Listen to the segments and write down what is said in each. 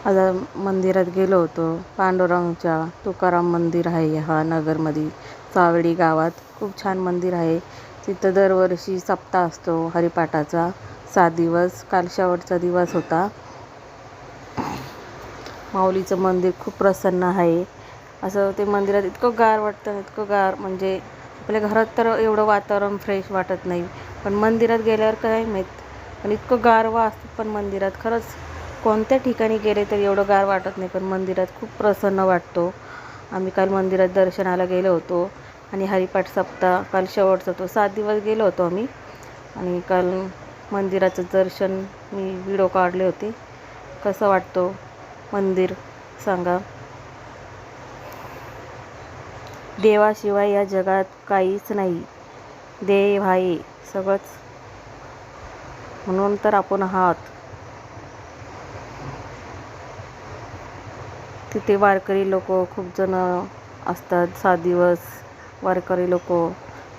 आता मंदिरात गेलो होतो. पांडुरंगच्या तुकाराम मंदिर आहे हा नगरमध्ये सावळी गावात. खूप छान मंदिर आहे. तिथं दरवर्षी सप्ताह असतो हरिपाठाचा 7 दिवस. काल शेवटचा दिवस होता. माऊलीचं मंदिर खूप प्रसन्न आहे. असं ते मंदिरात इतकं गार वाटतं, इतकं गार म्हणजे आपल्या घरात तर एवढं वातावरण फ्रेश वाटत नाही, पण मंदिरात गेल्यावर काय माहीत, पण इतकं गारवा असतं. पण मंदिरात खरंच कोणत्या ठिकाणी गेले तर एवढं गार वाटत नाही, पण मंदिरात खूप प्रसन्न वाटतो. आम्ही काल मंदिरात दर्शनाला गेलो होतो आणि हरिपाठ सप्ताह काल शेवटचा तो 7 दिवस गेलो होतो आम्ही. आणि काल मंदिराचं दर्शन मी व्हिडिओ काढले होते. कसं वाटतो मंदिर सांगा. देवाशिवाय या जगात काहीच नाही. देव आहे सगळंच, म्हणून तर आपण आहात. तिथे वारकरी लोक खूप जण असतात. 7 दिवस वारकरी लोक,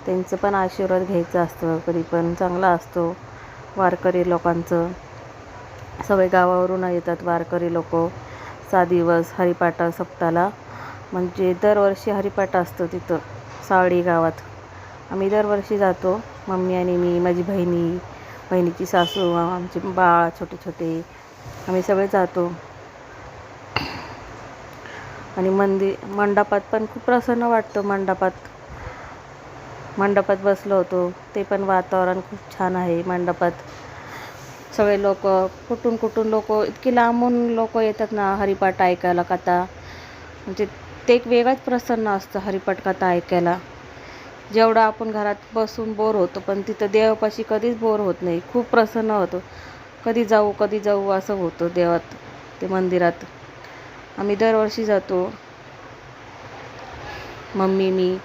त्यांचं पण आशीर्वाद घ्यायचं असतं. कधी पण चांगला असतो वारकरी लोकांचं. सगळे गावावरून येतात वारकरी लोक 7 दिवस हरिपाठ सप्ताहाला. म्हणजे दरवर्षी हरिपाठ असतो तिथं सावळी गावात. आम्ही दरवर्षी जातो, मम्मी आणि मी, माझी बहिणीची सासू, आमचे बाळ छोटे छोटे, आम्ही सगळे जातो. आणि मंडपात पण खूप प्रसन्न वाटतं. मंडपात बसलो होतो, ते पण वातावरण खूप छान आहे. मंडपात सगळे लोक कुठून लोक, इतकी लांबून लोक येतात ना हरिपाठ ऐकायला, कथा. म्हणजे ते एक वेगळंच प्रसन्न असतं हरिपाठ कथा ऐकायला. जेवढं आपण घरात बसून बोर होतो, पण तिथं देवापाशी कधीच बोर होत नाही. खूप प्रसन्न होतो. कधी जाऊ असं होतं देवात, ते मंदिरात. आम्ही दरवर्षी जातो, मम्मी, मी,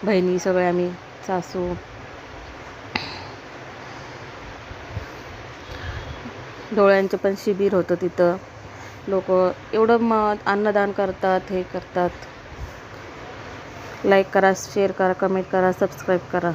बहिणी सगळे आम्ही, सासू. डोळ्यांचं पण शिबिर होतं तिथं. लोक एवढं अन्नदान करतात, हे करतात. लाईक करा, शेअर करा, कमेंट करा, सबस्क्राईब करा.